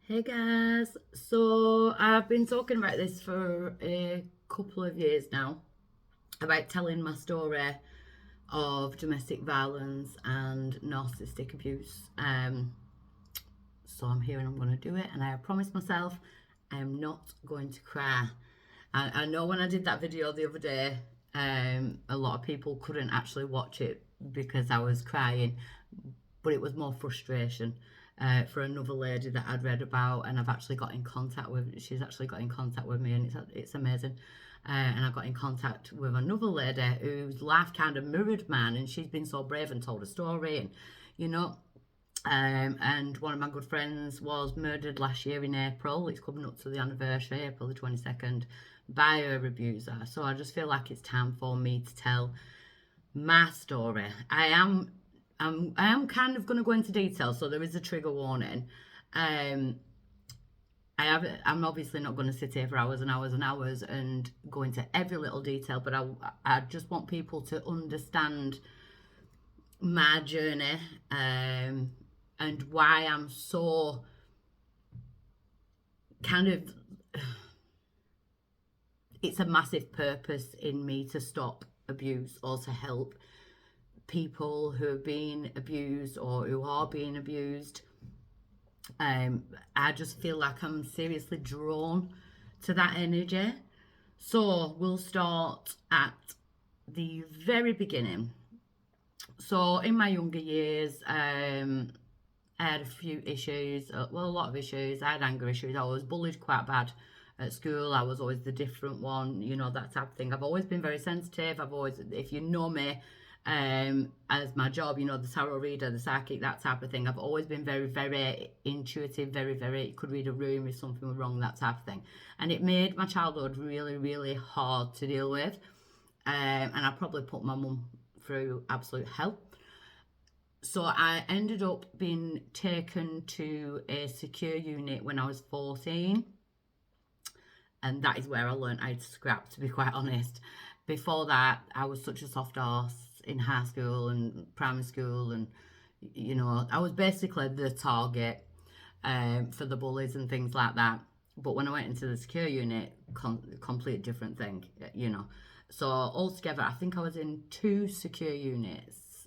Hey guys, so I've been talking about this for a couple of years now about telling my story of domestic violence and narcissistic abuse. So I'm here and I'm going to do it, and I have promised myself I'm not going to cry. I know when I did that video the other day, a lot of people couldn't actually watch it because I was crying, but it was more frustration for another lady that I'd read about, and I've actually got in contact with. She's actually got in contact with me, and it's amazing. And I got in contact with another lady whose life kind of mirrored mine, and she's been so brave and told a story, and you know. And one of my good friends was murdered last year in April. It's coming up to the anniversary, April the 22nd, by her abuser. So I just feel like it's time for me to tell my story. I am kind of going to go into detail, so there is a trigger warning. Um, I'm obviously not going to sit here for hours and hours and hours and go into every little detail, but I just want people to understand my journey, and why I'm so kind of, it's a massive purpose in me to stop abuse or to help people who have been abused or who are being abused. I just feel like I'm seriously drawn to that energy. So we'll start at the very beginning. So in my younger years, I had a few issues, well, a lot of issues. I had anger issues. I was bullied quite bad at school. I was always the different one, that type of thing. I've always been very sensitive. I've always, if you know me, as my job, the tarot reader, the psychic, that type of thing. I've always been very, very intuitive, very, very, could read a room if something was wrong, that type of thing. And it made my childhood really, really hard to deal with. And I probably put my mum through absolute hell. So I ended up being taken to a secure unit when I was 14. And that is where I learned how to scrap, to be quite honest. Before that, I was such a soft ass in high school and primary school. And, I was basically the target for the bullies and things like that. But when I went into the secure unit, complete different thing, So altogether, I think I was in two secure units.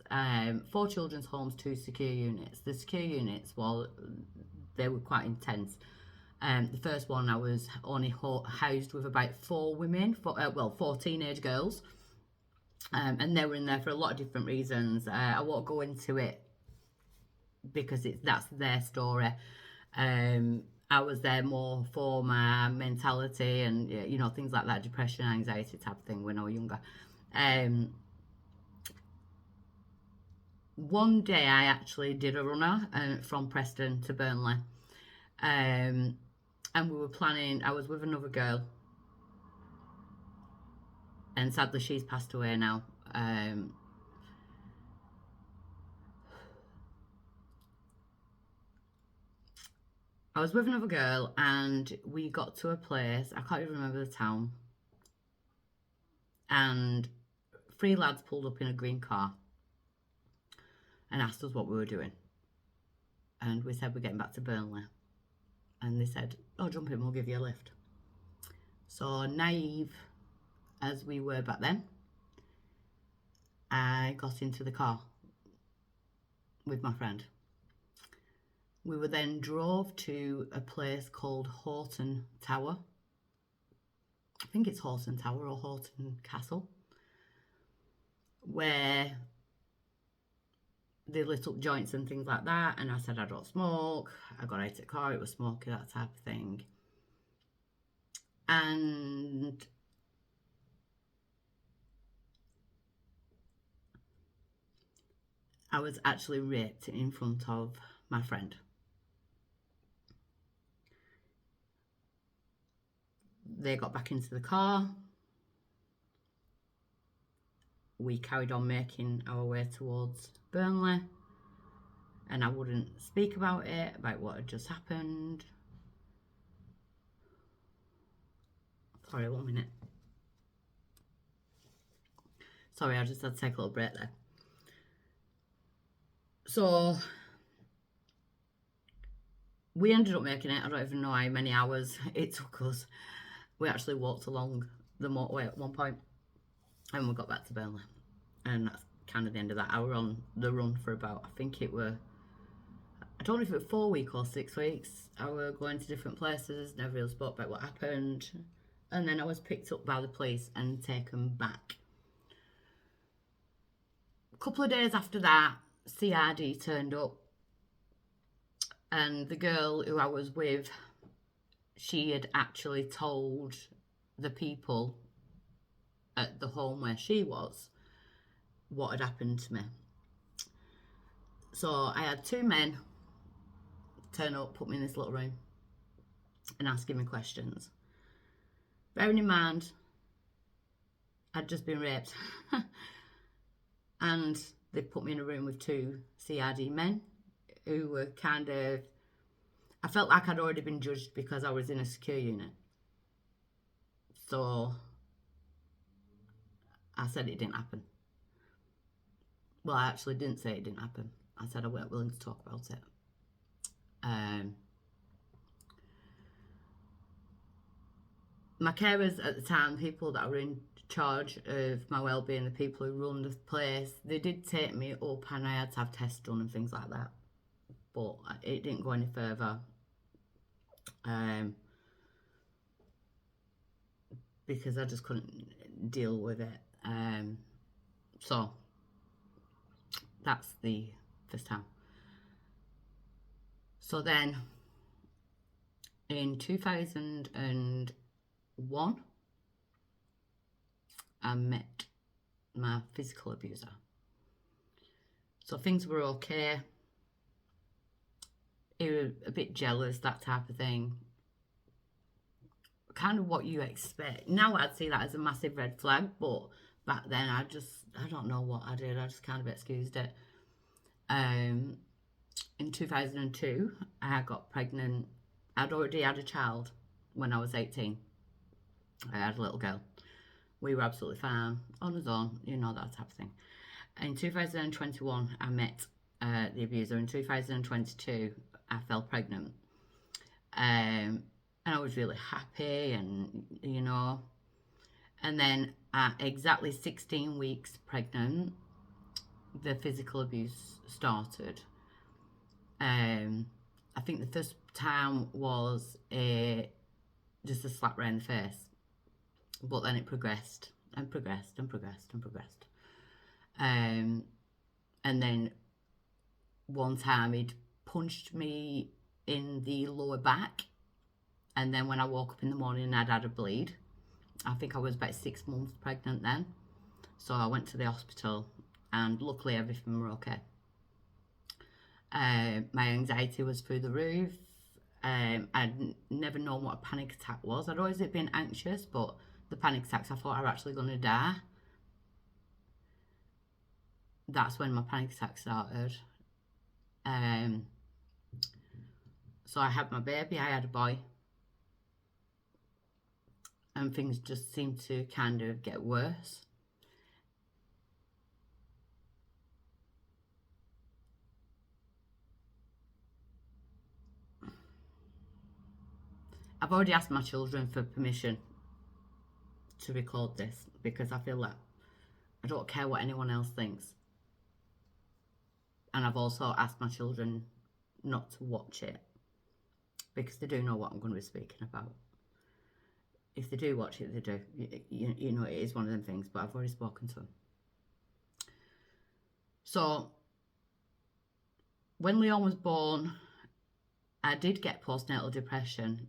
Four children's homes, two secure units. The secure units, well, they were quite intense. The first one, I was only housed with about four women, four teenage girls, and they were in there for a lot of different reasons. I won't go into it because that's their story. I was there more for my mentality and things like that, depression, anxiety type of thing when I was younger. One day I actually did a runner from Preston to Burnley, and we were planning. I was with another girl, and sadly she's passed away now. I was with another girl, and we got to a place. I can't even remember the town, and three lads pulled up in a green car and asked us what we were doing. And we said we're getting back to Burnley. And they said, oh, jump in, we'll give you a lift. So naive as we were back then, I got into the car with my friend. We were then drove to a place called Horton Tower. I think it's Horton Tower or Horton Castle, where they lit up joints and things like that. And I said I don't smoke. I got out of the car, it was smoky, that type of thing. And I was actually raped in front of my friend. They got back into the car. We carried on making our way towards Burnley, and I wouldn't speak about it, about what had just happened. Sorry, 1 minute. Sorry, I just had to take a little break there. So we ended up making it. I don't even know how many hours it took us. We actually walked along the motorway at one point and we got back to Burnley. And that's kind of the end of that. I were on the run for about, I think it were, I don't know if it was 4 weeks or 6 weeks. I were going to different places, never really spoke about what happened. And then I was picked up by the police and taken back. A couple of days after that, CRD turned up. And the girl who I was with, she had actually told the people at the home where she was what had happened to me. So I had 2 men turn up, put me in this little room and asking me questions. Bearing in mind, I'd just been raped. And they put me in a room with 2 CRD men who were kind of, I felt like I'd already been judged because I was in a secure unit. So I said it didn't happen. Well, I actually didn't say it didn't happen. I said I weren't willing to talk about it. My carers at the time, people that were in charge of my well-being, the people who run the place, they did take me up and I had to have tests done and things like that. But it didn't go any further. Because I just couldn't deal with it. So that's the first time. So then in 2001, I met my physical abuser. So things were okay. He was a bit jealous, that type of thing. Kind of what you expect. Now I'd see that as a massive red flag, but back then I don't know what I did. I just kind of excused it. In 2002, I got pregnant. I'd already had a child when I was 18. I had a little girl. We were absolutely fine, on his own, you know, that type of thing. In 2021, I met the abuser. In 2022, I fell pregnant. And I was really happy and, you know. And then at exactly 16 weeks pregnant, the physical abuse started. I think the first time was just a slap right in the face. But then it progressed and progressed and progressed and progressed. And then one time he'd punched me in the lower back. And then when I woke up in the morning, I'd had a bleed. I think I was about 6 months pregnant then. So I went to the hospital and luckily everything were okay. My anxiety was through the roof. I'd never known what a panic attack was. I'd always been anxious, but the panic attacks, I thought I was actually going to die. That's when my panic attack started. So I had my baby, I had a boy. And things just seemed to kind of get worse. I've already asked my children for permission to record this because I feel like I don't care what anyone else thinks. And I've also asked my children not to watch it because they do know what I'm going to be speaking about. If they do watch it, they do. You know, it is one of them things, but I've already spoken to them. So, when Leon was born, I did get postnatal depression.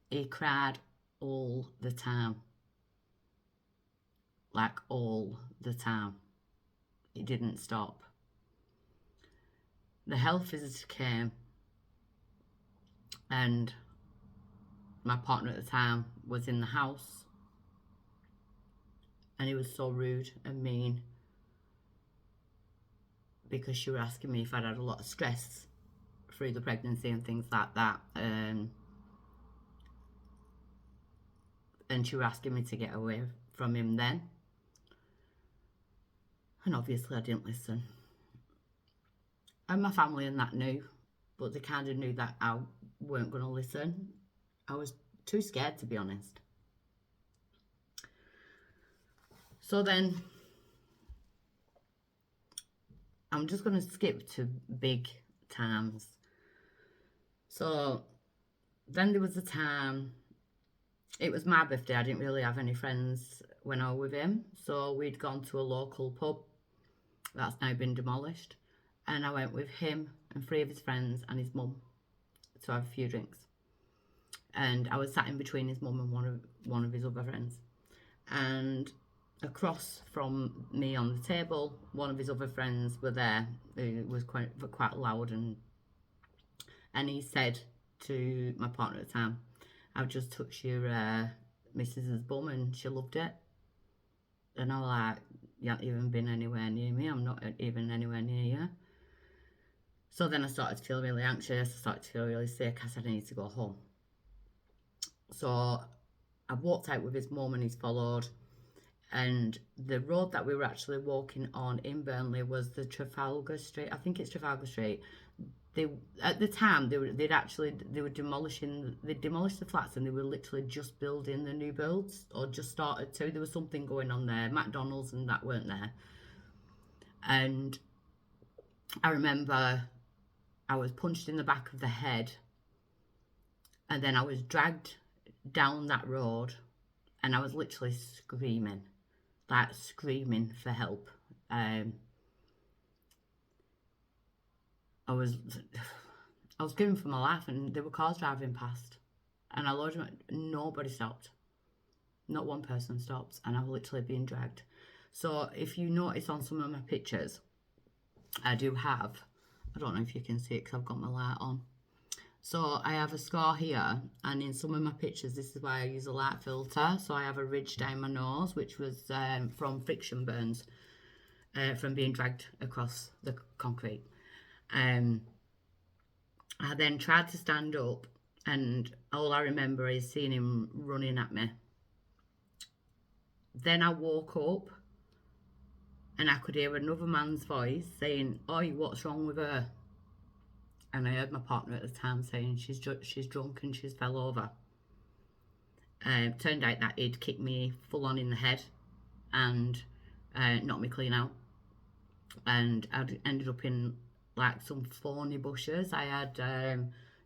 He cried all the time. Like, all the time. It didn't stop. The health visitor came and my partner at the time was in the house and he was so rude and mean because she was asking me if I'd had a lot of stress through the pregnancy and things like that. And she was asking me to get away from him then. And obviously I didn't listen. And my family and that knew, but they kind of knew that I weren't going to listen. I was too scared, to be honest. So then I'm just going to skip to big times. So then there was a time, it was my birthday. I didn't really have any friends when I was with him. So we'd gone to a local pub that's now been demolished. And I went with him and 3 of his friends and his mum to have a few drinks. And I was sat in between his mum and one of his other friends. And across from me on the table, one of his other friends were there. It was quite loud, and he said to my partner at the time, "I've just touched your missus's bum and she loved it." And I was like, "You haven't even been anywhere near me. I'm not even anywhere near you." So then I started to feel really anxious. I started to feel really sick. I said I need to go home. So I walked out with his mum and he's followed. And the road that we were actually walking on in Burnley was the Trafalgar Street. I think it's Trafalgar Street. At the time they demolished the flats and they were literally just building the new builds, or just started to. There was something going on there. McDonald's and that weren't there. And I remember I was punched in the back of the head, and then I was dragged down that road, and I was literally screaming for help. I was screaming for my life, and there were cars driving past, and I loaded nobody stopped. Not one person stopped, and I was literally being dragged. So if you notice on some of my pictures, I don't know if you can see it because I've got my light on. So I have a scar here, and in some of my pictures, this is why I use a light filter. So I have a ridge down my nose, which was from friction burns, from being dragged across the concrete. I then tried to stand up, and all I remember is seeing him running at me. Then I woke up, and I could hear another man's voice saying, "Oi, what's wrong with her?" And I heard my partner at the time saying, she's drunk and she's fell over. Turned out that he'd kicked me full on in the head and knocked me clean out. And I'd ended up in like some thorny bushes. I had,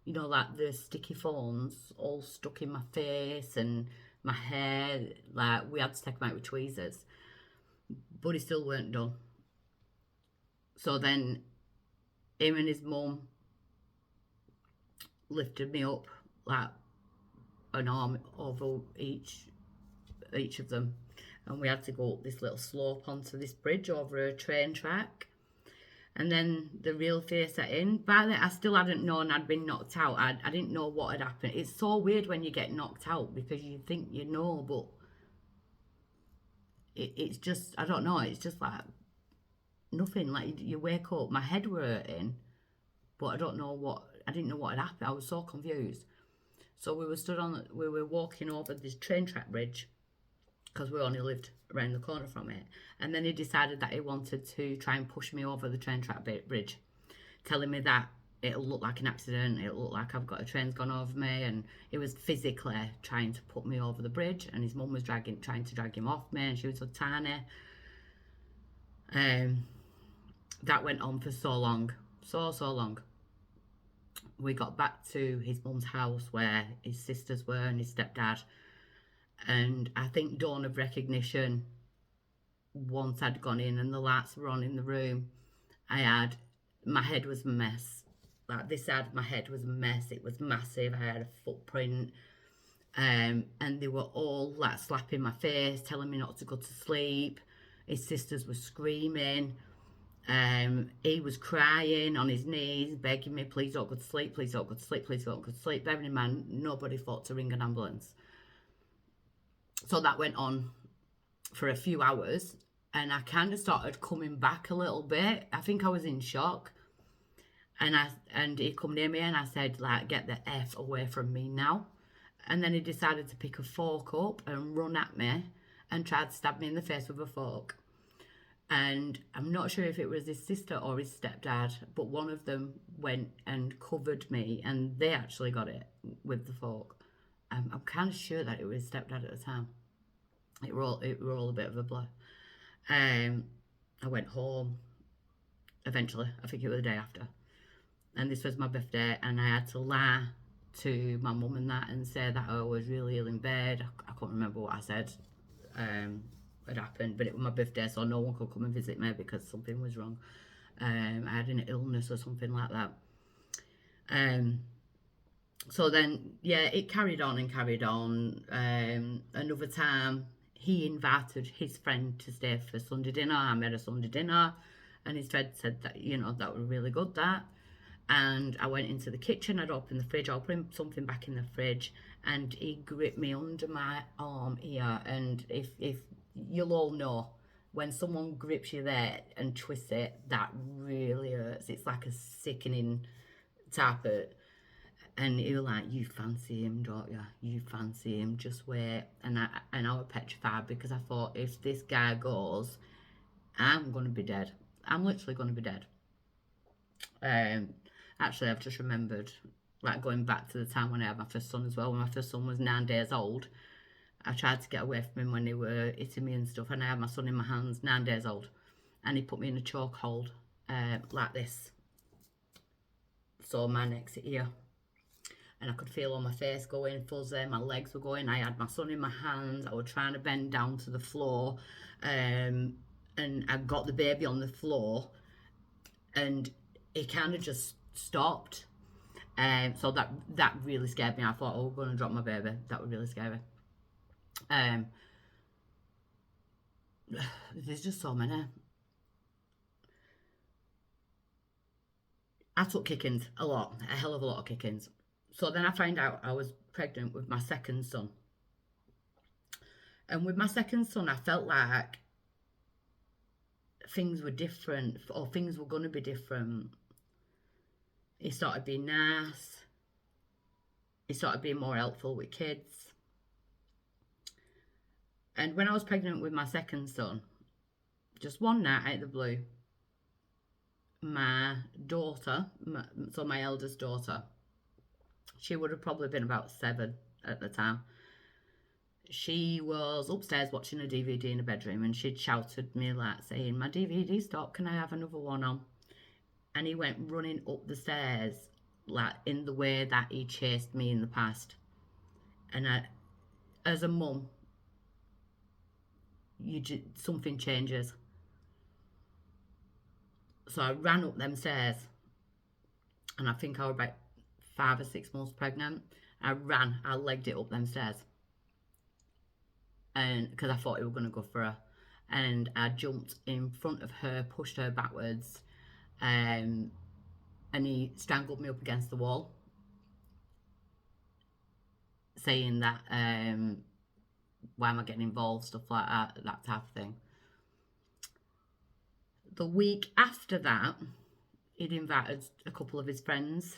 like the sticky thorns all stuck in my face and my hair. Like, we had to take them out with tweezers. But he still weren't done. So then him and his mum lifted me up, like an arm over each of them, and we had to go up this little slope onto this bridge over a train track. And then the real fear set in. By then I still hadn't known I'd been knocked out. I didn't know what had happened. It's so weird when you get knocked out, because you think you know, but it's just, I don't know, it's just like nothing. Like, you wake up, my head were hurting, but I didn't know what had happened. I was so confused. So we were walking over this train track bridge, because we only lived around the corner from it. And then he decided that he wanted to try and push me over the train track bridge, telling me that it'll look like an accident, it'll look like a train's gone over me. And he was physically trying to put me over the bridge, and his mum was trying to drag him off me, and she was so tiny. That went on for so long. So long. We got back to his mum's house where his sisters were and his stepdad. And I think dawn of recognition, once I'd gone in and the lights were on in the room, my head was a mess. Like, this side of my head was a mess. It was massive. I had a footprint. And they were all like slapping my face, telling me not to go to sleep. His sisters were screaming. He was crying on his knees, begging me, "Please don't go to sleep, please don't go to sleep, please don't go to sleep." Bearing in mind, nobody thought to ring an ambulance. So that went on for a few hours, and I kind of started coming back a little bit. I think I was in shock. And he come near me, and I said, like, "Get the F away from me now." And then he decided to pick a fork up and run at me and tried to stab me in the face with a fork. And I'm not sure if it was his sister or his stepdad, but one of them went and covered me, and they actually got it with the fork. I'm kind of sure that it was his stepdad at the time. It were all a bit of a blur. I went home eventually. I think it was the day after, and this was my birthday, and I had to lie to my mum and that and say that I was really ill in bed. I can't remember what I said had happened, but it was my birthday, so no one could come and visit me because something was wrong. I had an illness or something like that. So then, yeah, it carried on and carried on. Another time, he invited his friend to stay for Sunday dinner. I made a Sunday dinner, and his friend said that, that was really good, that. And I went into the kitchen, I'd open the fridge, I'll put something back in the fridge, and he gripped me under my arm here. And if you'll all know, when someone grips you there and twists it, that really hurts. It's like a sickening type of. And he was like, "You fancy him, don't you? You fancy him, just wait." And I was petrified because I thought, if this guy goes, I'm going to be dead. I'm literally going to be dead. Actually, I've just remembered, like, going back to the time when I had my first son as well. When my first son was 9 days old, I tried to get away from him when they were hitting me and stuff, and I had my son in my hands, 9 days old, and he put me in a chokehold, like this. So my neck's here, and I could feel all my face going fuzzy, my legs were going. I had my son in my hands. I was trying to bend down to the floor, and I got the baby on the floor, and it kind of just stopped. So that really scared me. I thought, oh, I'm going to drop my baby. That would really scare me. There's just so many. I took kickings a lot, a hell of a lot of kickings. So then I found out I was pregnant with my second son. And with my second son, I felt like things were different, or things were going to be different. He started being nice. He started being more helpful with kids. And when I was pregnant with my second son, just one night out of the blue, my daughter, so my eldest daughter, she would have probably been about 7 at the time. She was upstairs watching a DVD in a bedroom, and she'd shouted me, like, saying, "My DVD stopped, can I have another one on?" And he went running up the stairs, like, in the way that he chased me in the past. And as a mum, something changes. So I ran up them stairs, and I think I was about 5 or 6 months pregnant. I legged it up them stairs, and because I thought he was going to go for her, and I jumped in front of her, pushed her backwards, and he strangled me up against the wall, saying that, why am I getting involved, stuff like that type of thing. The week after that, he'd invited a couple of his friends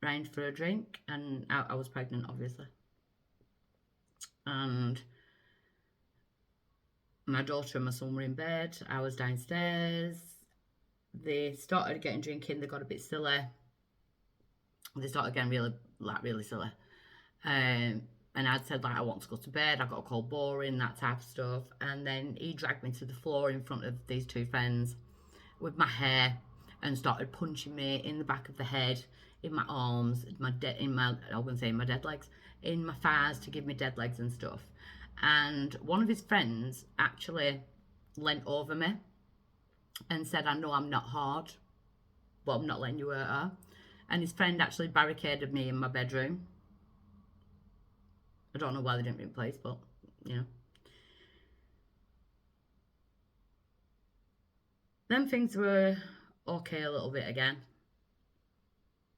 round for a drink, and I was pregnant, obviously. And my daughter and my son were in bed. I was downstairs. They started getting drinking. They got a bit silly. They started getting really silly. And I'd said, like, I want to go to bed. I got called boring, that type of stuff. And then he dragged me to the floor in front of these two friends with my hair and started punching me in the back of the head, in my arms, I wouldn't say in my dead legs, in my thighs, to give me dead legs and stuff. And one of his friends actually leant over me and said, "I know I'm not hard, but I'm not letting you hurt her." And his friend actually barricaded me in my bedroom. I don't know why they didn't replace, but, you know. Then things were okay a little bit again.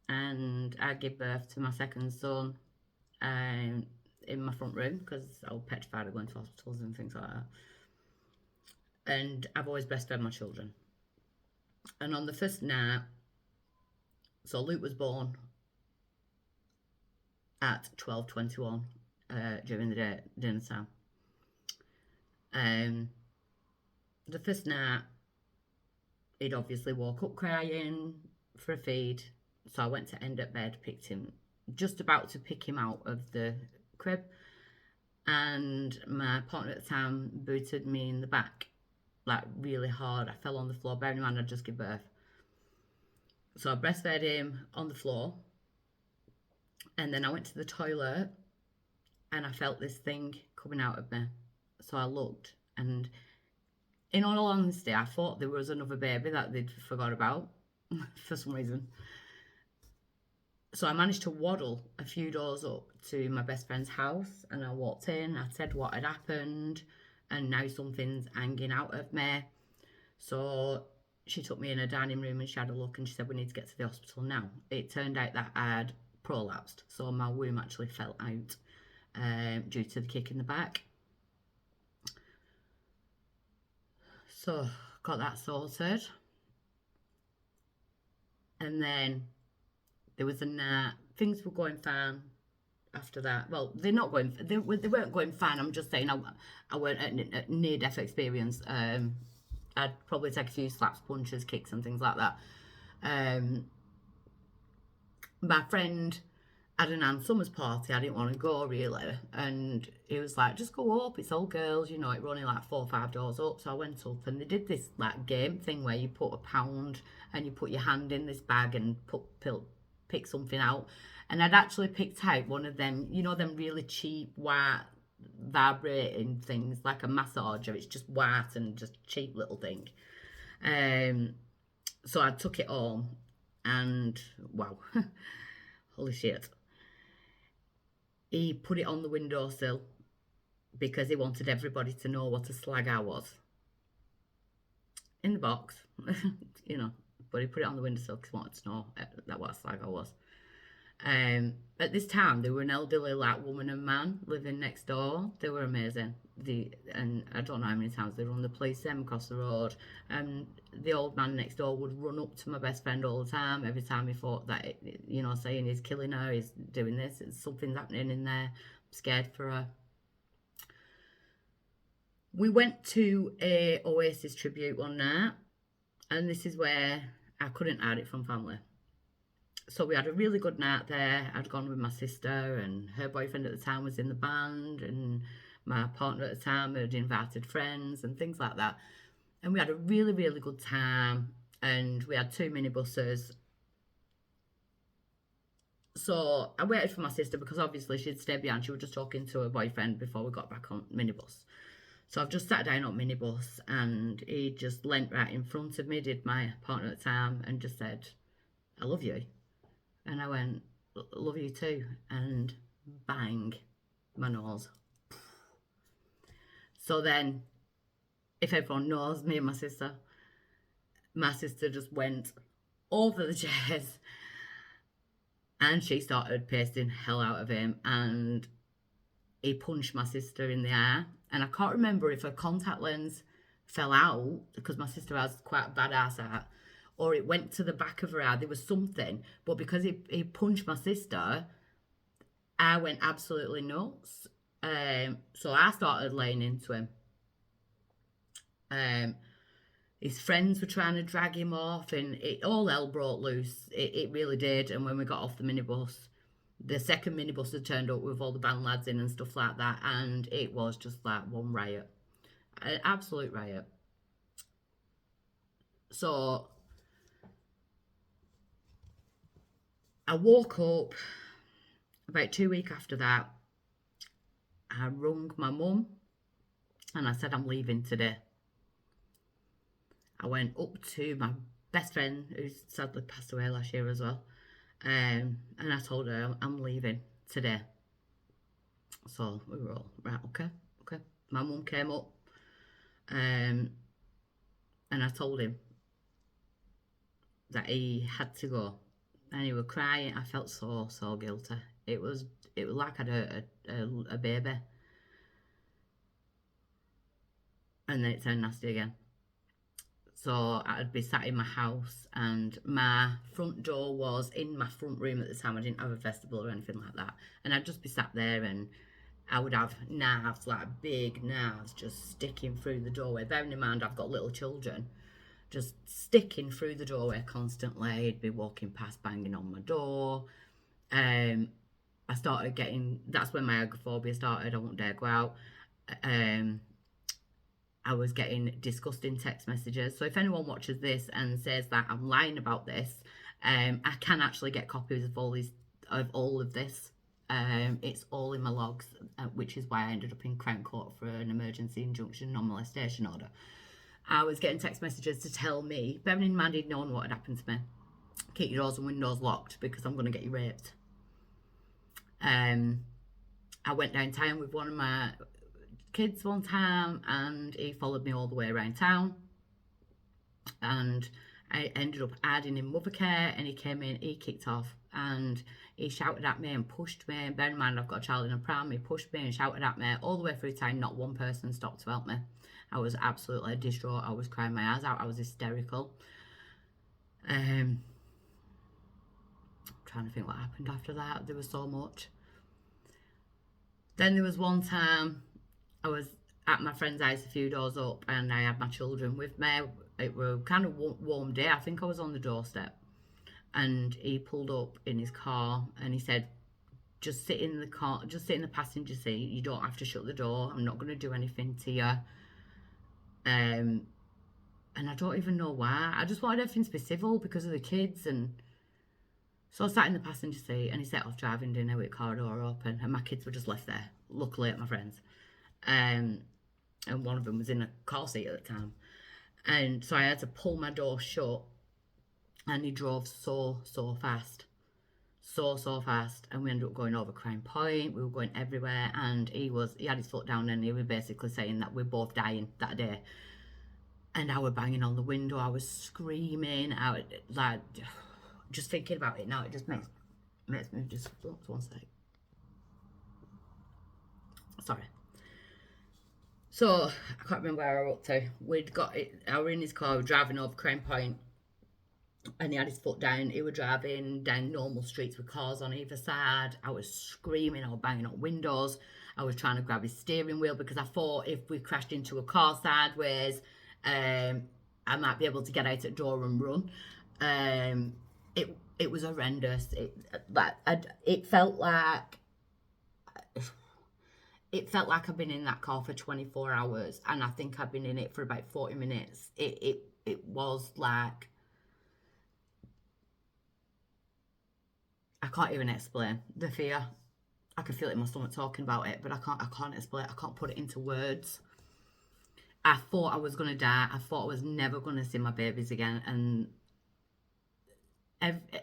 And I gave birth to my second son in my front room, because I was petrified of going to hospitals and things like that. And I've always breastfed my children. And on the first night, so Luke was born at 12:21 during the day, dinner time. the first night, he'd obviously woke up crying for a feed. So I went to end at bed, picked him, just about to pick him out of the crib. And my partner at the time booted me in the back, like really hard. I fell on the floor, bearing in mind I'd just give birth. So I breastfed him on the floor. And then I went to the toilet and I felt this thing coming out of me. So I looked, and in all honesty, I thought there was another baby that they'd forgot about for some reason. So I managed to waddle a few doors up to my best friend's house, and I walked in. I said what had happened, and now something's hanging out of me. So she took me in a dining room and she had a look, and she said, we need to get to the hospital now. It turned out that I had prolapsed, so my womb actually fell out due to the kick in the back. So got that sorted, and then there was a night, things were going fine after that. Well, they weren't going fine. I'm just saying I weren't at near-death experience. I'd probably take a few slaps, punches, kicks and things like that. My friend had an Ann Summers party. I didn't want to go really, and he was like, just go up, it's all girls, you know, it were only like 4 or 5 doors up. So I went up, and they did this like game thing where you put £1 and you put your hand in this bag and pick something out. And I'd actually picked out one of them, you know, them really cheap white vibrating things, like a massager. It's just white and just cheap little thing. So I took it home, and wow, holy shit. He put it on the windowsill because he wanted everybody to know what a slag I was. In the box, you know, but he put it on the windowsill because he wanted to know that what a slag I was. At this time, there were an elderly like woman and man living next door. They were amazing. And I don't know how many times they run the police them across the road. And the old man next door would run up to my best friend all the time. Every time he thought that, you know, saying he's killing her, he's doing this, something's happening in there. I'm scared for her. We went to a Oasis tribute one night, and this is where I couldn't hide it from family. So we had a really good night there. I'd gone with my sister, and her boyfriend at the time was in the band, and my partner at the time had invited friends and things like that. And we had a really, really good time, and we had 2 minibuses. So I waited for my sister because obviously she'd stay behind. She was just talking to her boyfriend before we got back on minibus. So I've just sat down on minibus, and he just leant right in front of me, did my partner at the time, and just said, I love you. And I went, love you too. And bang, my nose. So then, if everyone knows me and my sister just went over the chairs, and she started pasting hell out of him, and he punched my sister in the eye. And I can't remember if her contact lens fell out, because my sister has quite a bad eyesight, or it went to the back of her eye. There was something, but because he punched my sister, I went absolutely nuts. So I started laying into him. His friends were trying to drag him off, and all hell broke loose. It really did. And when we got off the minibus, the second minibus had turned up with all the band lads in and stuff like that, and it was just like one riot, an absolute riot. So I woke up about 2 weeks after that. I rung my mum and I said, I'm leaving today. I went up to my best friend, who sadly passed away last year as well, and I told her, I'm leaving today. So we were all, right, okay. My mum came up, and I told him that he had to go. And he was crying. I felt so guilty. It was like I'd hurt a baby. And then it turned nasty again. So I'd be sat in my house, and my front door was in my front room at the time. I didn't have a vestibule or anything like that. And I'd just be sat there, and I would have knives, like big knives, just sticking through the doorway. Bearing in mind, I've got little children, just sticking through the doorway constantly. He'd be walking past, banging on my door. I started getting, that's when my agoraphobia started. I won't dare go out. I was getting disgusting text messages. So if anyone watches this and says that I'm lying about this, I can actually get copies of all of this. It's all in my logs, which is why I ended up in Crown Court for an emergency injunction non-molestation order. I was getting text messages to tell me, bearing in mind he'd known what had happened to me, keep your doors and windows locked because I'm going to get you raped. I went downtown with one of my kids one time and he followed me all the way around town, and I ended up adding in Mothercare, and he came in, he kicked off and he shouted at me and pushed me. Bear in mind I've got a child in a pram. He pushed me and shouted at me all the way through town. Not one person stopped to help me. I was absolutely distraught. I was crying my eyes out. I was hysterical. Trying to think what happened after that. There was so much. Then there was one time I was at my friend's house a few doors up and I had my children with me. It was kind of warm day. I think I was on the doorstep and he pulled up in his car and he said, just sit in the car, just sit in the passenger seat. You don't have to shut the door. I'm not going to do anything to you. And I don't even know why. I just wanted everything to be civil because of the kids. And so I sat in the passenger seat and he set off driving dinner with the car door open and my kids were just left there, luckily at my friend's. And one of them was in a car seat at the time. And so I had to pull my door shut and he drove so fast. So fast. And we ended up going over Crown Point. We were going everywhere and he had his foot down and he was basically saying that we're both dying that day. And I was banging on the window. I was screaming. Just thinking about it now, it just makes me just, one sec. Sorry. So, I can't remember where I was up to. I were in his car, we were driving over Crown Point, and he had his foot down. He was driving down normal streets with cars on either side. I was screaming, I was banging on windows. I was trying to grab his steering wheel because I thought if we crashed into a car sideways, I might be able to get out at the door and run. It was horrendous. It felt like I've been in that car for 24 hours and I think I've been in it for about 40 minutes. It was like, I can't even explain the fear. I can feel it in my stomach talking about it, but I can't explain it. I can't put it into words. I thought I was going to die. I thought I was never going to see my babies again. And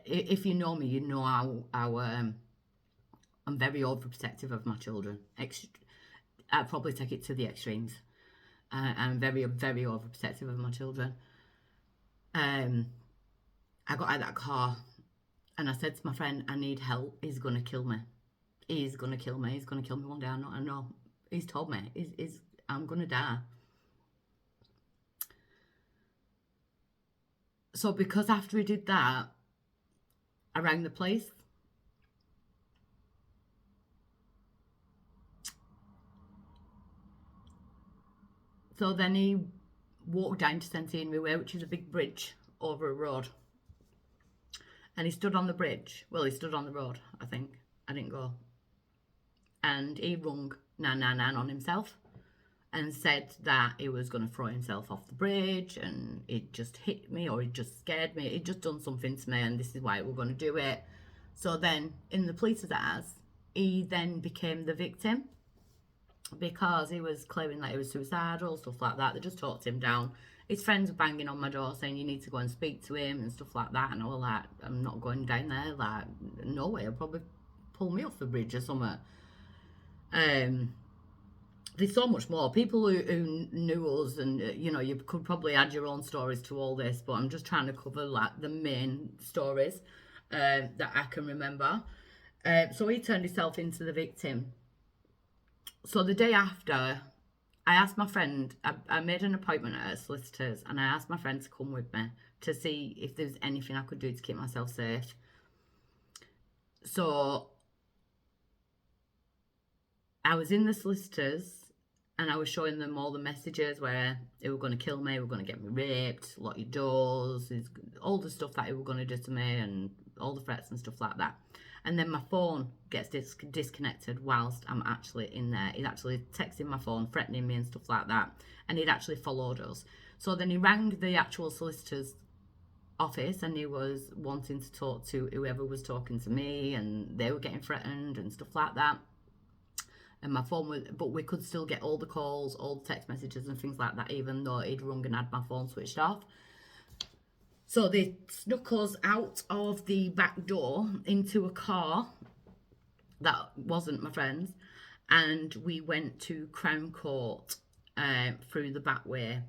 if you know me, you know how I'm very overprotective of my children. I probably take it to the extremes. I'm very overprotective of my children. I got out of that car and I said to my friend, I need help. He's going to kill me. He's going to kill me. He's going to kill me one day. I know. He's told me. I'm going to die. So because after he did that, I rang the police. So then he walked down to Centenary Way, which is a big bridge over a road. And he stood on the bridge. Well, he stood on the road, I think. I didn't go. And he rung 999 on himself and said that he was going to throw himself off the bridge and it just hit me or it just scared me. It just done something to me and this is why we're going to do it. So then in the police's eyes, he then became the victim because he was claiming that he was suicidal, stuff like that. They just talked him down. His friends were banging on my door saying you need to go and speak to him and stuff like that. And I was like, I'm not going down there. Like, no way. He'll probably pull me off the bridge or something. There's so much more. People who knew us and, you could probably add your own stories to all this, but I'm just trying to cover, like, the main stories that I can remember. So he turned himself into the victim. So the day after, I asked my friend, I made an appointment at a solicitor's, and I asked my friend to come with me to see if there's anything I could do to keep myself safe. So I was in the solicitors and I was showing them all the messages where they were going to kill me, they were going to get me raped, lock your doors, all the stuff that they were going to do to me, and all the threats and stuff like that. And then my phone gets disconnected whilst I'm actually in there. He's actually texting my phone, threatening me and stuff like that. And he'd actually followed us. So then he rang the actual solicitor's office and he was wanting to talk to whoever was talking to me, and they were getting threatened and stuff like that. And my phone was, but we could still get all the calls, all the text messages and things like that, even though he'd rung and had my phone switched off. So they snuck us out of the back door into a car that wasn't my friend's, and we went to Crown Court through the back way.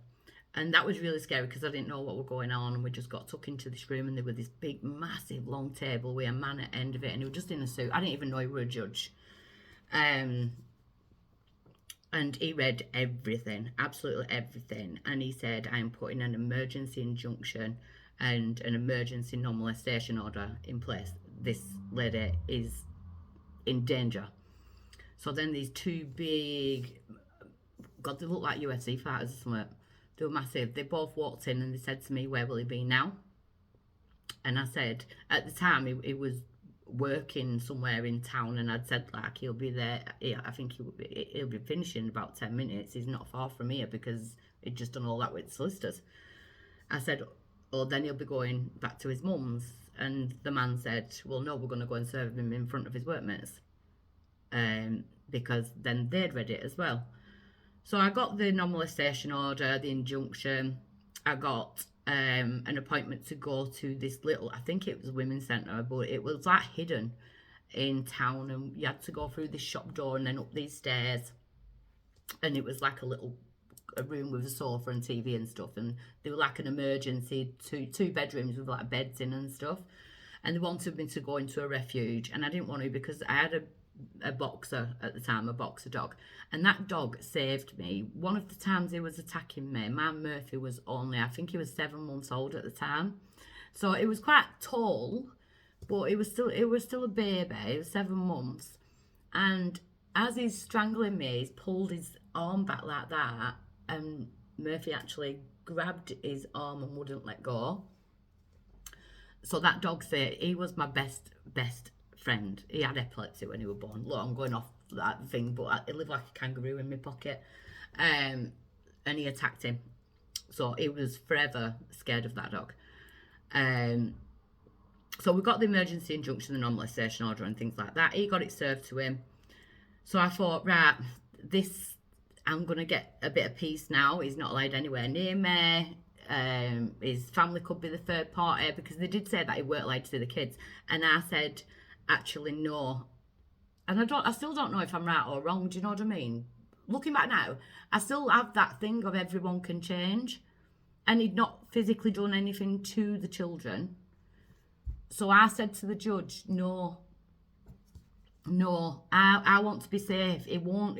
And that was really scary because I didn't know what was going on, and we just got tucked into this room, and there was this big, massive, long table with a man at the end of it, and he was just in a suit. I didn't even know he was a judge. And he read everything, absolutely everything. And he said, I'm putting an emergency injunction and an emergency non-molestation order in place. This lady is in danger. So then these two big, God, they look like UFC fighters or something. They were massive. They both walked in and they said to me, where will he be now? And I said, at the time, he was working somewhere in town, and I'd said, like, he'll be there. I think he'll be finishing in about 10 minutes. He's not far from here because he'd just done all that with solicitors. I said, oh, then he'll be going back to his mum's. And the man said, well, no, we're going to go and serve him in front of his workmates, because then they'd read it as well. So I got the non-molestation order, the injunction. I got an appointment to go to this little, I think it was a women's centre, but it was like hidden in town, and you had to go through this shop door and then up these stairs, and it was like a room with a sofa and TV and stuff, and they were like an emergency two bedrooms with like beds in and stuff, and they wanted me to go into a refuge, and I didn't want to because I had a boxer at the time, a boxer dog, and that dog saved me. One of the times he was attacking me, my Murphy was only, I think he was 7 months old at the time, so it was quite tall, but it was still a baby. It was 7 months, and as he's strangling me, he's pulled his arm back like that, and Murphy actually grabbed his arm and wouldn't let go. So that dog said he was my best friend. He had epilepsy when he was born. Look, I'm going off that thing, but he lived like a kangaroo in my pocket. And he attacked him. So he was forever scared of that dog. So we got the emergency injunction, the non-molestation order and things like that. He got it served to him. So I thought, right, I'm going to get a bit of peace now. He's not allowed anywhere near me. His family could be the third party, because they did say that he weren't allowed to see the kids. And I said, actually, no. And I still don't know if I'm right or wrong. Do you know what I mean? Looking back now, I still have that thing of everyone can change. And he'd not physically done anything to the children. So I said to the judge, no, I want to be safe. It won't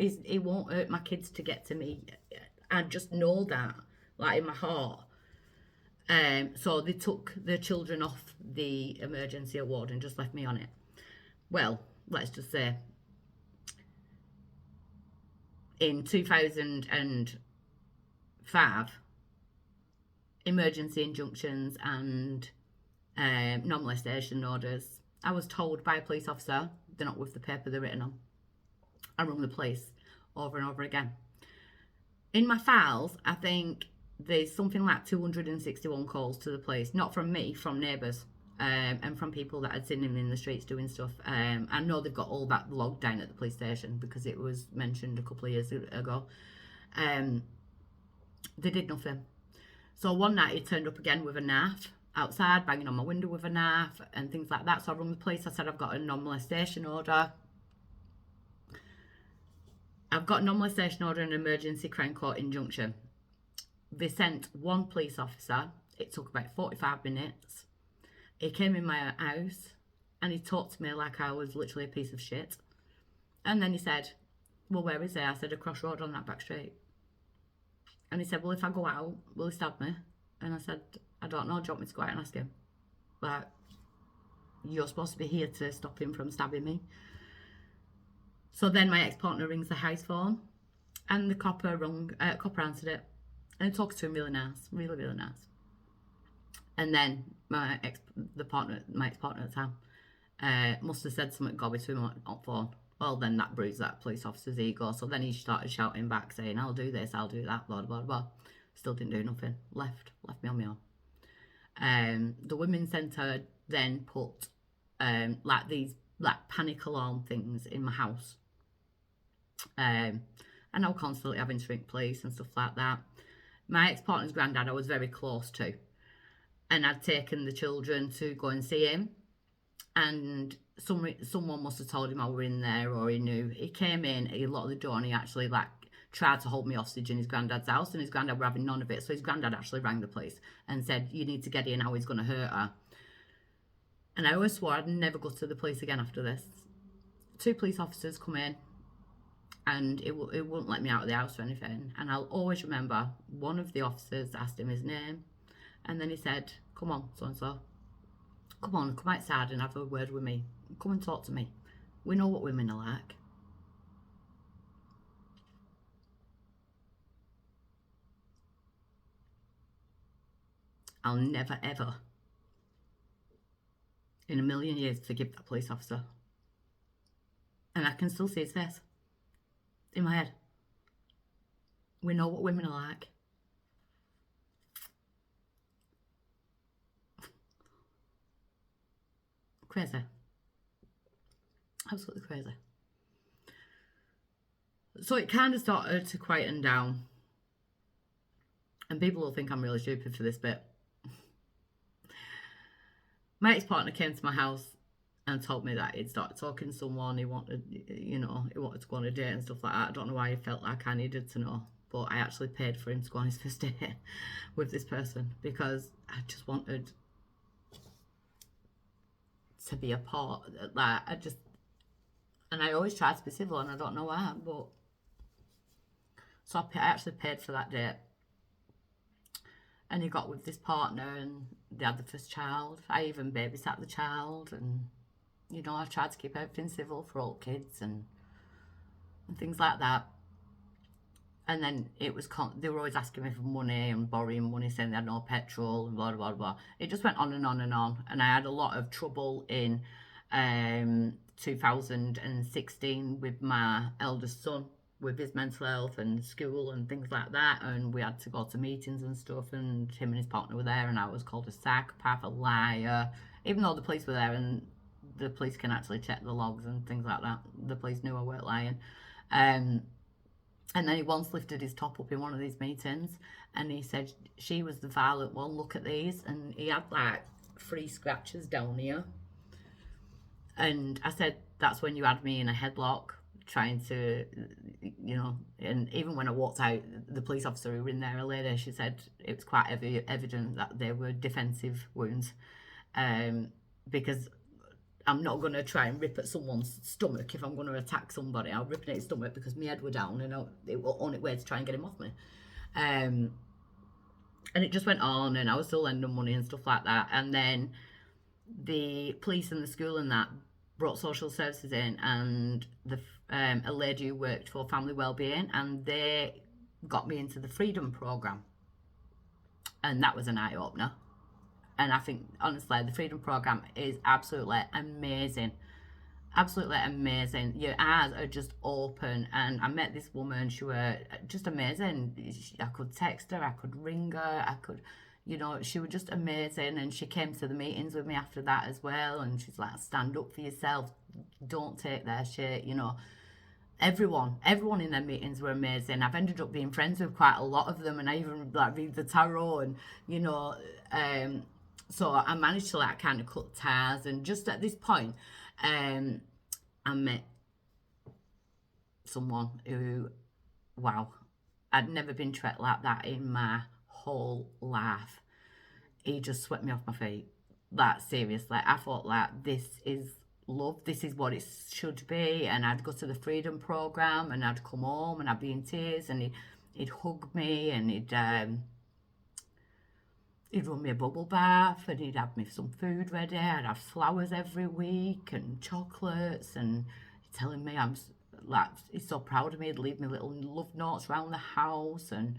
hurt my kids to get to me. I just know that, like, in my heart. So they took the children off the emergency award and just left me on it. Well, let's just say in 2005, emergency injunctions and non-molestation orders, I was told by a police officer, they're not with the paper they're written on. I rung the police over and over again. In my files, I think there's something like 261 calls to the police, not from me, from neighbours, and from people that had seen him in the streets doing stuff. I know they've got all that logged down at the police station because it was mentioned a couple of years ago. They did nothing. So one night he turned up again with a knife outside, banging on my window with a knife and things like that. So I rung the police. I said, I've got a non-molestation order. I've got a non-molestation order and an emergency Crown Court injunction. They sent one police officer. It took about 45 minutes. He came in my house and he talked to me like I was literally a piece of shit. And then he said, well, where is he? I said, across road on that back street. And he said, well, if I go out, will he stab me? And I said, I don't know. Do you want me to go out and ask him? Like, you're supposed to be here to stop him from stabbing me. So then my ex-partner rings the house phone, and the copper answered it, and he talks to him really nice, really, really nice. And then my ex-partner at the time must have said something gobby to him on phone. Well, then that bruised that police officer's ego. So then he started shouting back, saying, "I'll do this, I'll do that, blah blah blah." Still didn't do nothing. Left me on my own. The women's centre then put like these like panic alarm things in my house. And I was constantly having to ring police and stuff like that. My ex-partner's granddad I was very close to, and I'd taken the children to go and see him, and someone must have told him I were in there, or he knew. He came in, he locked the door, and he actually like tried to hold me hostage in his granddad's house, and his granddad were having none of it. So his granddad actually rang the police and said, "You need to get in, how he's going to hurt her." And I always swore I'd never go to the police again after this. 2 police officers come in, and it wouldn't let me out of the house or anything. And I'll always remember one of the officers asked him his name, and then he said, "Come on, so-and-so. Come on, come outside and have a word with me. Come and talk to me. We know what women are like." I'll never, ever, in a million years, forgive that police officer. And I can still see his face in my head. We know what women are like. Crazy. Absolutely crazy. So it kind of started to quieten down. And people will think I'm really stupid for this bit. My ex-partner came to my house and told me that he'd started talking to someone. He wanted to go on a date and stuff like that. I don't know why he felt like I needed to know, but I actually paid for him to go on his first date with this person because I just wanted to be a part. Like and I always try to be civil, and I don't know why, but so I actually paid for that date. And he got with this partner, and they had the first child. I even babysat the child, and I tried to keep everything civil for all kids and things like that. And then it was they were always asking me for money and borrowing money, saying they had no petrol and blah blah blah. It just went on and on and on, and I had a lot of trouble in 2016 with my eldest son, with his mental health and school and things like that, and we had to go to meetings and stuff, and him and his partner were there, and I was called a psychopath, a liar, even though the police were there, and the police can actually check the logs and things like that. The police knew I weren't lying. And then he once lifted his top up in one of these meetings, and he said, "She was the violent one, look at these." And he had like 3 scratches down here. And I said, "That's when you had me in a headlock, trying to, and even when I walked out, the police officer who were in there, a lady, she said it was quite evident that they were defensive wounds, because I'm not going to try and rip at someone's stomach. If I'm going to attack somebody, I'll rip at his stomach because my head were down and it was on its way to try and get him off me." And it just went on, and I was still lending money and stuff like that. And then the police and the school and that brought social services in, and a lady who worked for Family Wellbeing, and they got me into the Freedom Programme. And that was an eye-opener. And I think, honestly, the Freedom Programme is absolutely amazing. Absolutely amazing. Your eyes are just open. And I met this woman, she was just amazing. I could text her, I could ring her, I could, she was just amazing. And she came to the meetings with me after that as well. And she's like, "Stand up for yourself. Don't take their shit," Everyone in their meetings were amazing. I've ended up being friends with quite a lot of them, and I even read the tarot, and so I managed to kind of cut ties. And just at this point, I met someone who, wow, I'd never been treated like that in my whole life. He just swept me off my feet. Seriously, I thought this is love, this is what it should be. And I'd go to the Freedom Programme, and I'd come home and I'd be in tears, and he'd hug me, and he'd run me a bubble bath, and he'd have me some food ready. I'd have flowers every week and chocolates, and telling me I'm like, he's so proud of me. He'd leave me little love notes around the house, and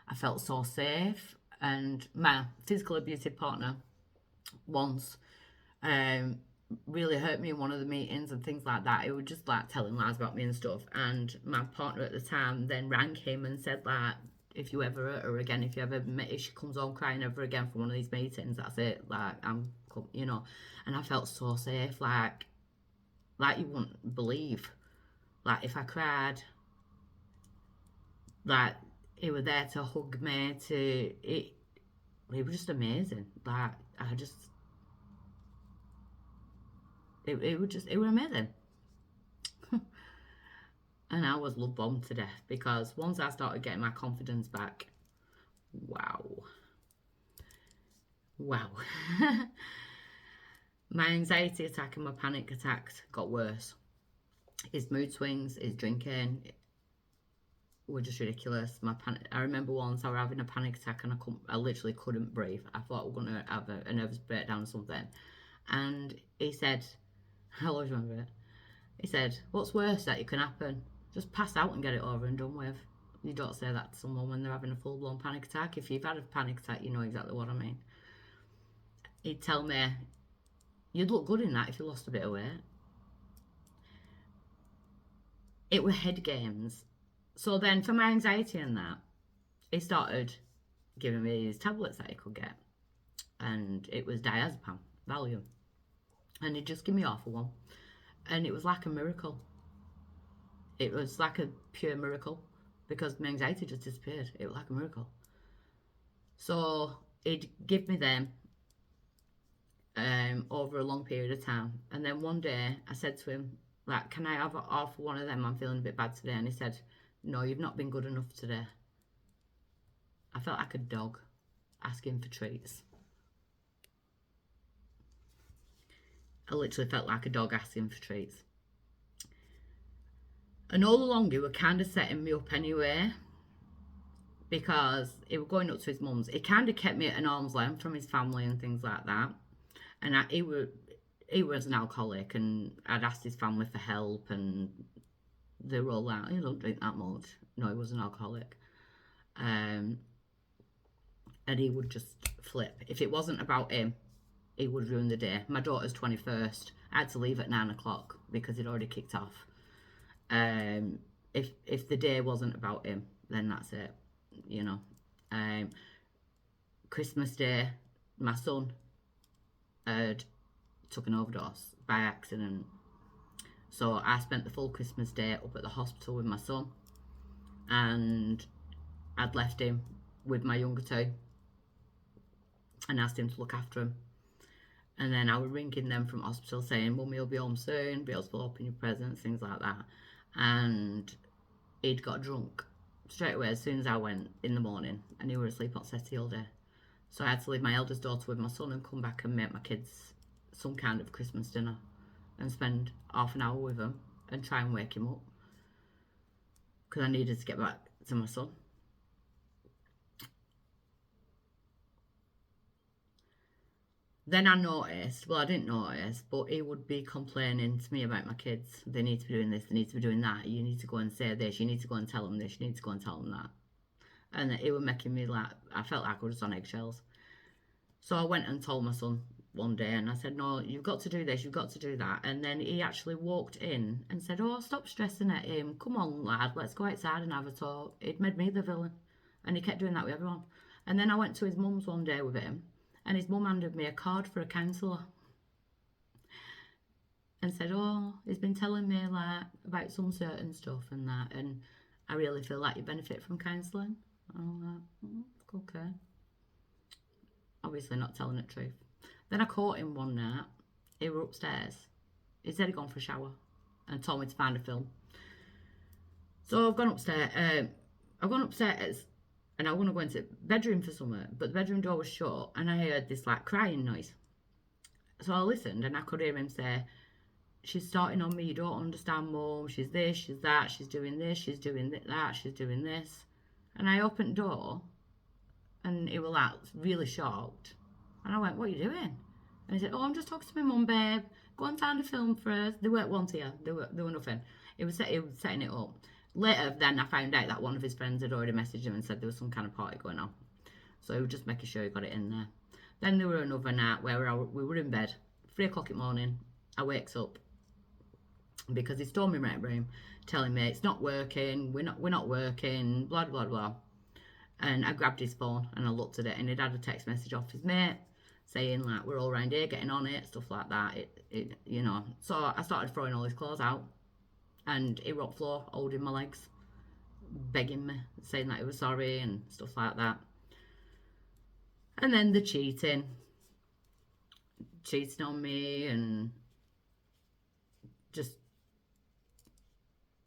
I felt so safe. And my physical abusive partner once um, really hurt me in one of the meetings and things like that. He was just like telling lies about me and stuff. And my partner at the time then rang him and said, like, if you ever hurt her again, if she comes home crying ever again from one of these meetings, that's it. Like, you know. And I felt so safe, like you wouldn't believe. Like, if I cried, like, he was there to hug me, it was just amazing. Like, it was amazing. And I was love bombed to death, because once I started getting my confidence back, wow. My anxiety attack and my panic attacks got worse. His mood swings, his drinking were just ridiculous. I remember once I was having a panic attack and I literally couldn't breathe. I thought I was going to have a nervous breakdown or something. And he said, I always remember it. He said, what's worse that can happen? Just pass out and get it over and done with. You don't say that to someone when they're having a full-blown panic attack. If you've had a panic attack, you know exactly what I mean. He'd tell me, you'd look good in that if you lost a bit of weight. It were head games. So then for my anxiety and that, he started giving me these tablets that he could get. And it was diazepam, Valium. And he'd just give me half of one. And it was like a miracle. It was like a pure miracle, because my anxiety just disappeared. It was like a miracle. So he'd give me them over a long period of time. And then one day I said to him, like, can I have half one of them? I'm feeling a bit bad today. And he said, no, you've not been good enough today. I felt like a dog asking for treats. I literally felt like a dog asking for treats. And all along, he were kind of setting me up anyway, because he was going up to his mum's. He kind of kept me at an arm's length from his family and things like that. And he was an alcoholic, and I'd asked his family for help, and they were all like, you don't drink that much. No, he was an alcoholic. And he would just flip. If it wasn't about him, he would ruin the day. My daughter's 21st. I had to leave at 9 o'clock because he'd already kicked off. If the day wasn't about him, then that's it, you know. Christmas Day, my son had took an overdose by accident. So I spent the full Christmas Day up at the hospital with my son, and I'd left him with my younger two and asked him to look after him. And then I was ringing them from hospital saying, Mummy will be home soon, be able to open your presents, things like that. And he'd got drunk straight away as soon as I went in the morning, and he was asleep on settee all day. So I had to leave my eldest daughter with my son and come back and make my kids some kind of Christmas dinner and spend half an hour with him and try and wake him up, because I needed to get back to my son. Then I noticed, well, I didn't notice, but he would be complaining to me about my kids. They need to be doing this, they need to be doing that. You need to go and say this, you need to go and tell them this, you need to go and tell them that. And it was making me like, I felt like I was on eggshells. So I went and told my son one day, and I said, no, you've got to do this, you've got to do that. And then he actually walked in and said, oh, stop stressing at him. Come on, lad, let's go outside and have a talk. It made me the villain. And he kept doing that with everyone. And then I went to his mum's one day with him, and his mum handed me a card for a counsellor and said, oh, he's been telling me like about some certain stuff and that, and I really feel like you benefit from counselling. I'm like, okay. Obviously not telling the truth. Then I caught him one night. He were upstairs. He said he'd gone for a shower and told me to find a film. So I've gone upstairs. And I want to go into the bedroom for something, but the bedroom door was shut, and I heard this like crying noise. So I listened, and I could hear him say, she's starting on me, you don't understand, Mum, she's this, she's that, she's doing this, she's doing that, she's doing this. And I opened the door, and he was like really shocked. And I went, what are you doing? And he said, oh, I'm just talking to my mum, babe. Go and find a film for us. They weren't one here. They were nothing. was setting it up. Later, then I found out that one of his friends had already messaged him and said there was some kind of party going on. So he was just making sure he got it in there. Then there were another night where we were in bed, 3 o'clock in the morning. I wakes up because he stormed me right room, telling me it's not working, we're not working, blah blah blah. And I grabbed his phone and I looked at it, and he'd had a text message off his mate saying like we're all around here getting on it, stuff like that. You know. So I started throwing all his clothes out, and he rocked floor holding my legs, begging me, saying that he was sorry and stuff like that. And then the cheating on me, and just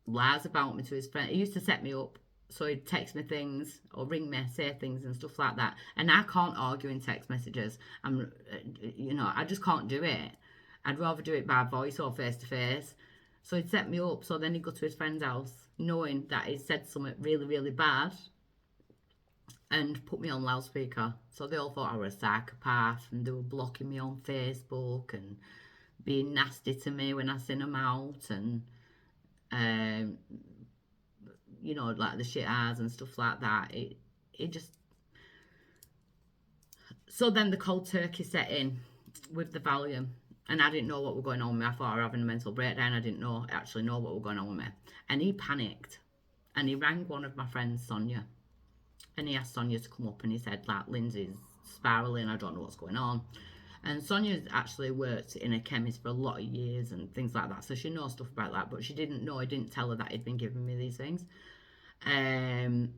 lies about me to his friend. He used to set me up, so he'd text me things or ring me, say things and stuff like that. And I can't argue in text messages. I just can't do it. I'd rather do it by voice or face to face. So he'd set me up. So then he'd go to his friend's house, knowing that he said something really, really bad, and put me on loudspeaker. So they all thought I was a psychopath, and they were blocking me on Facebook and being nasty to me when I seen them out, and like the shit eyes and stuff like that. It just... So then the cold turkey set in with the Valium, and I didn't know what was going on with me. I thought I was having a mental breakdown. I didn't actually know what was going on with me. And he panicked, and he rang one of my friends, Sonia, and he asked Sonia to come up, and he said, like, Lindsay's spiralling, I don't know what's going on. And Sonia's actually worked in a chemist for a lot of years and things like that, so she knows stuff about that, but she didn't know, I didn't tell her that he'd been giving me these things.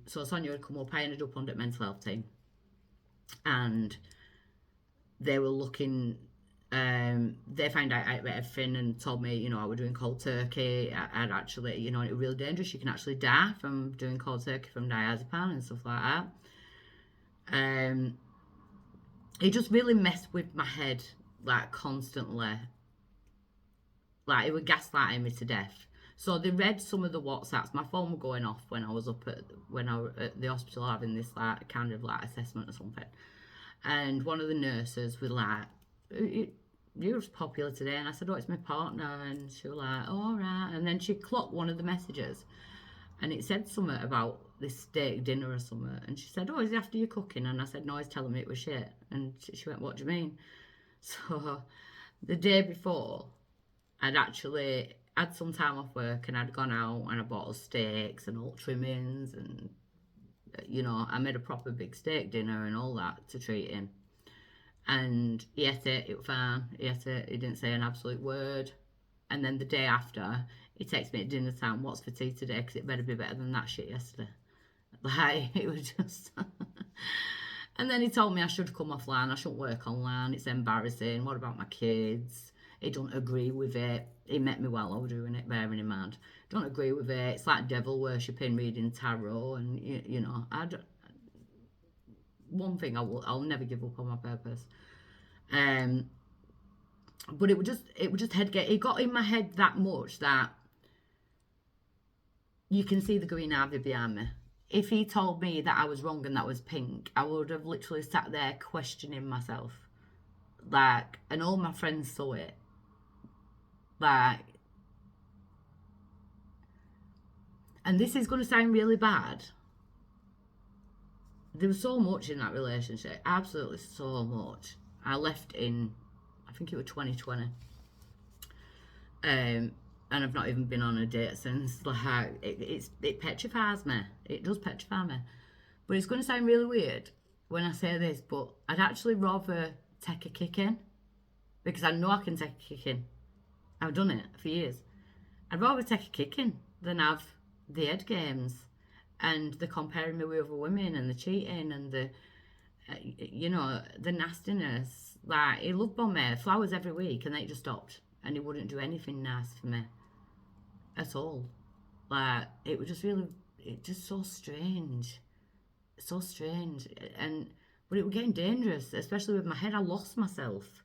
So Sonia had come up. I ended up on the mental health team, and they were looking, they found out about everything and told me, I was doing cold turkey. I'd actually, it was really dangerous. You can actually die from doing cold turkey from diazepam and stuff like that. It just really messed with my head, like, constantly. Like, it was gaslighting me to death. So they read some of the WhatsApps. My phone was going off when I was at the hospital having this like kind of like assessment or something. And one of the nurses was like, "You're popular today." And I said, "Oh, it's my partner." And she was like, "Oh, all right." And then she clocked one of the messages, and it said something about this steak dinner or something. And she said, "Oh, is it after you cooking?" And I said, "No, he's telling me it was shit." And she went, "What do you mean?" So the day before, I'd actually had some time off work, and I'd gone out and I bought us steaks and all trimmings, and I made a proper big steak dinner and all that to treat him. And he ate it, it was fine. He ate it, he didn't say an absolute word. And then the day after, he texted me at dinner time, "What's for tea today? Because it better be better than that shit yesterday." Like, it was just... And then he told me I should come offline, I shouldn't work online, it's embarrassing, what about my kids? He don't agree with it. He met me while I was doing it, bearing in mind. Don't agree with it. It's like devil worshipping, reading tarot, and one thing I'll never give up on my purpose. But it was just it got in my head that much that you can see the green ivy behind me. If he told me that I was wrong and that was pink, I would have literally sat there questioning myself. Like, and all my friends saw it. Like, and this is going to sound really bad. There was so much in that relationship, absolutely so much. I left in, I think it was 2020, and I've not even been on a date since. Like, it petrifies me. It does petrify me. But it's going to sound really weird when I say this, but I'd actually rather take a kicking, because I know I can take a kicking. I've done it for years. I'd rather take a kicking than have the head games and the comparing me with other women and the cheating and the nastiness. Like, he loved on me, flowers every week, and then it just stopped, and he wouldn't do anything nice for me at all. Like, it was just so strange, but it was getting dangerous, especially with my head. I lost myself.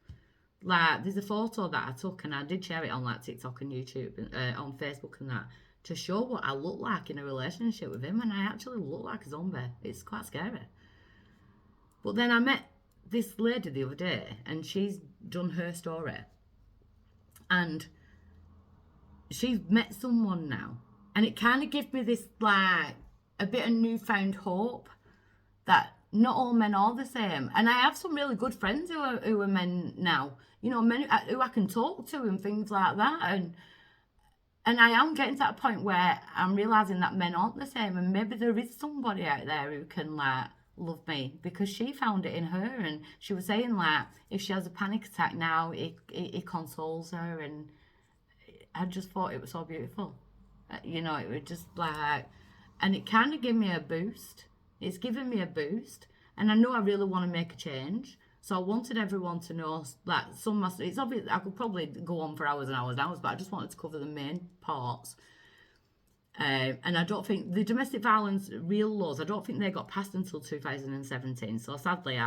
Like, there's a photo that I took, and I did share it on like TikTok and YouTube and on Facebook and that, to show what I look like in a relationship with him, and I actually look like a zombie. It's quite scary. But then I met this lady the other day, and she's done her story, and she's met someone now, and it kind of gives me this like a bit of newfound hope that not all men are the same. And I have some really good friends who are men now, you know, men who I can talk to and things like that. And I am getting to that point where I'm realizing that men aren't the same, and maybe there is somebody out there who can like love me, because she found it in her, and she was saying like if she has a panic attack now, it consoles her, and I just thought it was so beautiful. You know, it was just like, and it kind of gave me a boost. It's given me a boost, and I know I really want to make a change. So I wanted everyone to know that it's obvious. I could probably go on for hours and hours and hours, but I just wanted to cover the main parts. And I don't think the domestic violence real laws, I don't think they got passed until 2017. So sadly,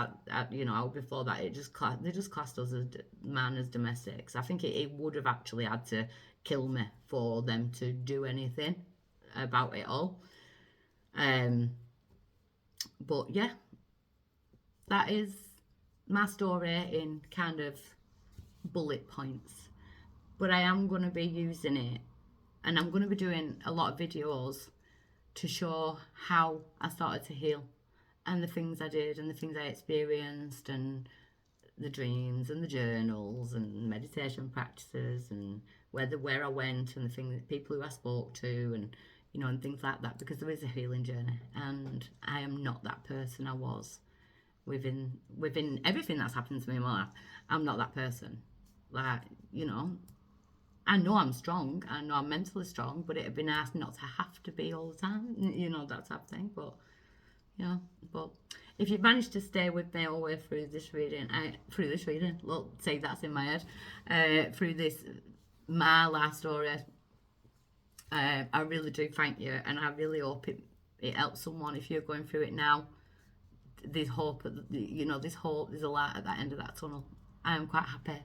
before that, they just classed us as man as domestics. I think it would have actually had to kill me for them to do anything about it all. But yeah, that is my story in kind of bullet points. But I am going to be using it, and I'm going to be doing a lot of videos to show how I started to heal, and the things I did, and the things I experienced, and the dreams, and the journals, and meditation practices, and where I went, and the things, people who I spoke to, and you know, and things like that, because there is a healing journey, and I am not that person I was within everything that's happened to me in my life. I'm not that person. Like, you know, I know I'm strong. I know I'm mentally strong, but it'd be nice not to have to be all the time. You know, that type of thing. But yeah, but if you've managed to stay with me all the way through this reading, look, say that's in my head, through this my life story, I really do thank you, and I really hope it helps someone if you're going through it now. There's hope, you know, there's hope, there's a light at that end of that tunnel. I am quite happy.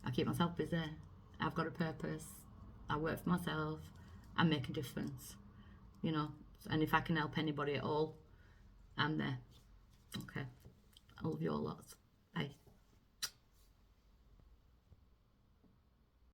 I keep myself busy. I've got a purpose. I work for myself. I make a difference, you know. And if I can help anybody at all, I'm there. Okay. I love you all lots.